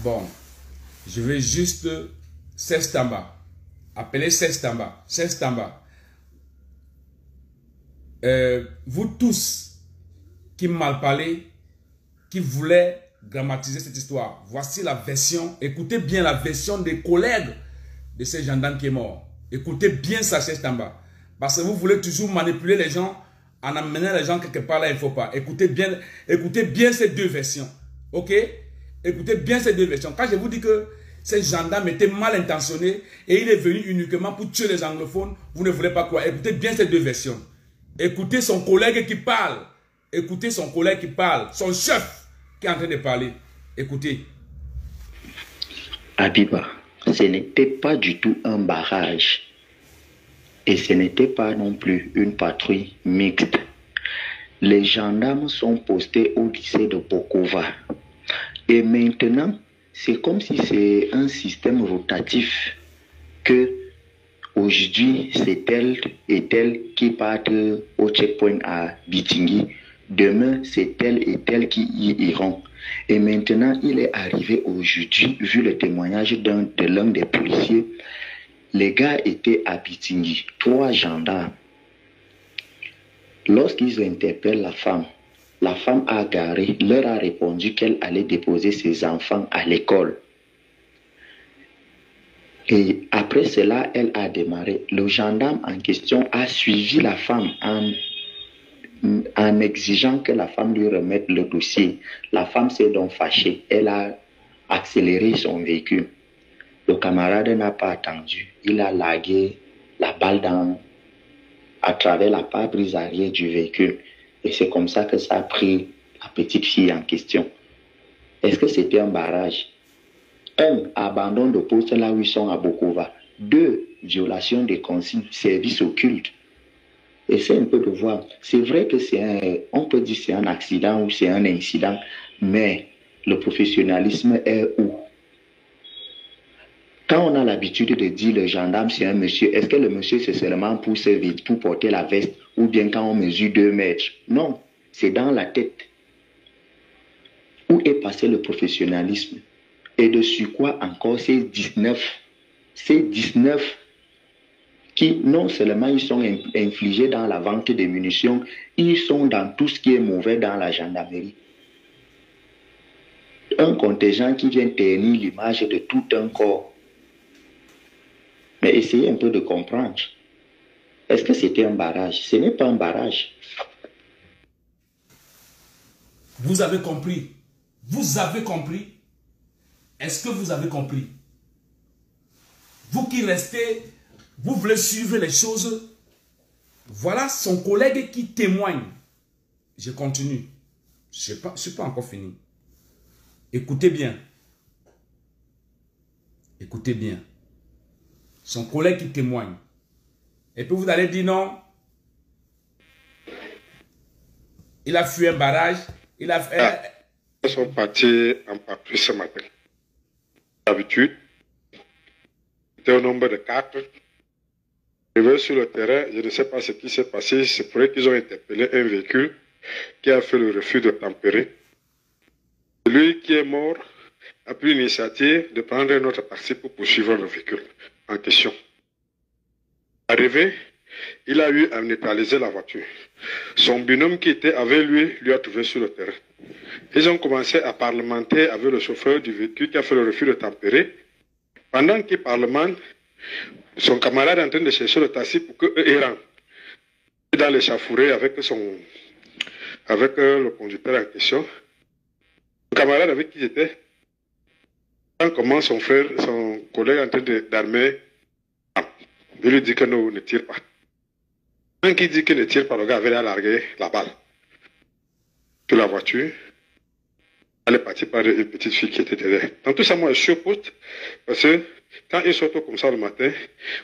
Bon, je vais juste Sestamba. Appelez Sestamba. Sestamba. Vous tous qui mal parlez, qui voulez grammatiser cette histoire, voici la version. Écoutez bien la version des collègues de ce gendarme qui est mort. Écoutez bien ça, Sestamba. Parce que vous voulez toujours manipuler les gens en amenant les gens quelque part là, il ne faut pas. Écoutez bien ces deux versions. Ok? Écoutez bien ces deux versions. Quand je vous dis que ces gendarmes étaient mal intentionnés et il est venu uniquement pour tuer les anglophones, vous ne voulez pas croire. Écoutez bien ces deux versions. Écoutez son collègue qui parle. Écoutez son collègue qui parle. Son chef qui est en train de parler. Écoutez. Abiba, ce n'était pas du tout un barrage. Et ce n'était pas non plus une patrouille mixte. Les gendarmes sont postés au lycée de Bokova. Et maintenant, c'est comme si c'est un système rotatif que aujourd'hui, c'est tel et tel qui partent au checkpoint à Bitingui. Demain, c'est tel et tel qui y iront. Et maintenant, il est arrivé aujourd'hui, vu le témoignage de l'un des policiers, les gars étaient à Bitingui, 3 gendarmes. Lorsqu'ils interpellent la femme a garé, leur a répondu qu'elle allait déposer ses enfants à l'école. Et après cela, elle a démarré. Le gendarme en question a suivi la femme en exigeant que la femme lui remette le dossier. La femme s'est donc fâchée. Elle a accéléré son véhicule. Le camarade n'a pas attendu. Il a largué la balle à travers la pare-brise arrière du véhicule. Et c'est comme ça que ça a pris la petite fille en question. Est-ce que c'était un barrage? 1. Abandon de poste là où ils sont à Bokova. 2. Violation des consignes, service occulte. Essayez un peu de voir. C'est vrai que on peut dire c'est un accident ou c'est un incident, mais le professionnalisme est où? Quand on a l'habitude de dire le gendarme c'est un monsieur, est-ce que le monsieur c'est seulement pour porter la veste ou bien quand on mesure 2 mètres? Non, c'est dans la tête. Où est passé le professionnalisme? Et de sur quoi encore ces 19 qui non seulement ils sont infligés dans la vente des munitions, ils sont dans tout ce qui est mauvais dans la gendarmerie. Un contingent qui vient ternir l'image de tout un corps. Mais essayez un peu de comprendre. Est-ce que c'était un barrage? Ce n'est pas un barrage. Vous avez compris? Vous avez compris? Est-ce que vous avez compris? Vous qui restez, vous voulez suivre les choses. Voilà son collègue qui témoigne. Je continue. Je ne suis pas encore fini. Écoutez bien. Écoutez bien. Son collègue qui témoigne. Et puis vous allez dire non. Il a fui un barrage. Il a fait... Ils sont partis en patrouille ce matin. D'habitude, c'était au nombre de 4. Arrivés sur le terrain, je ne sais pas ce qui s'est passé. C'est pour eux qu'ils ont interpellé un véhicule qui a fait le refus de tempérer. Celui qui est mort a pris l'initiative de prendre un autre taxi pour poursuivre le véhicule en question. Arrivé, il a eu à neutraliser la voiture. Son binôme qui était avec lui a trouvé sur le terrain. Ils ont commencé à parlementer avec le chauffeur du véhicule qui a fait le refus de tempérer. Pendant qu'il parlemente, son camarade est en train de chercher le taxi pour qu'eux rentrent. Dans l'échauffourée avec le conducteur en question. Le camarade avec qui j'étais, quand commence son collègue en train d'armer, il lui dit que non, ne tire pas. Quand il dit qu'il ne tire pas, le gars avait largué la balle sur la voiture. Elle est partie par une petite fille qui était derrière. Dans tout ça, moi, je suis au poste, parce que quand ils sortent comme ça le matin,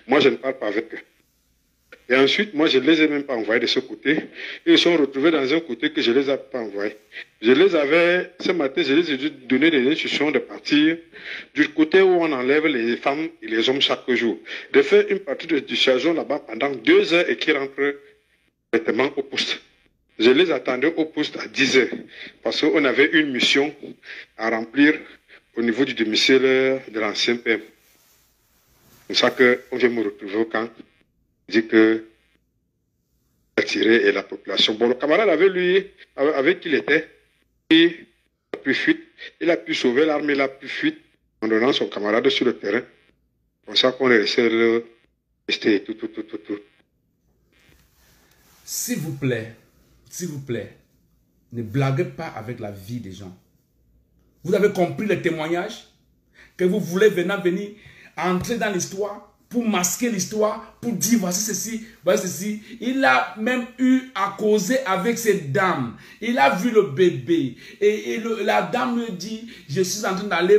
moi, je ne parle pas avec eux. Et ensuite, moi, je ne les ai même pas envoyés de ce côté. Ils sont retrouvés dans un côté que je ne les ai pas envoyés. Ce matin, je les ai donné des instructions de partir du côté où on enlève les femmes et les hommes chaque jour. De faire une partie de dissuasion là-bas pendant 2 heures et qu'ils rentrent directement au poste. Je les attendais au poste à 10 heures parce qu'on avait une mission à remplir au niveau du domicile de l'ancien PM. C'est ça qu'on vient me retrouver au camp. Il dit que tiré et la population. Bon, le camarade avec qui il était, il a pu fuir, il a pu sauver l'armée, il a pu fuir en donnant son camarade sur le terrain. C'est pour ça qu'on est resté tout. S'il vous plaît, ne blaguez pas avec la vie des gens. Vous avez compris le témoignage que vous voulez venir entrer dans l'histoire pour masquer l'histoire, pour dire voici ceci, voici ceci. Il a même eu à causer avec cette dame. Il a vu le bébé. Et la dame lui dit, je suis en train d'aller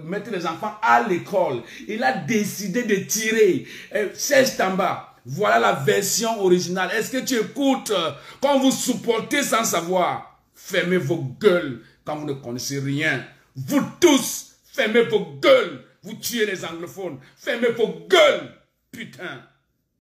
mettre les enfants à l'école. Il a décidé de tirer. Serge Tamba, voilà la version originale. Est-ce que tu écoutes quand vous supportez sans savoir? Fermez vos gueules quand vous ne connaissez rien. Vous tous, fermez vos gueules. Vous tuez les anglophones. Fermez vos gueules, putain.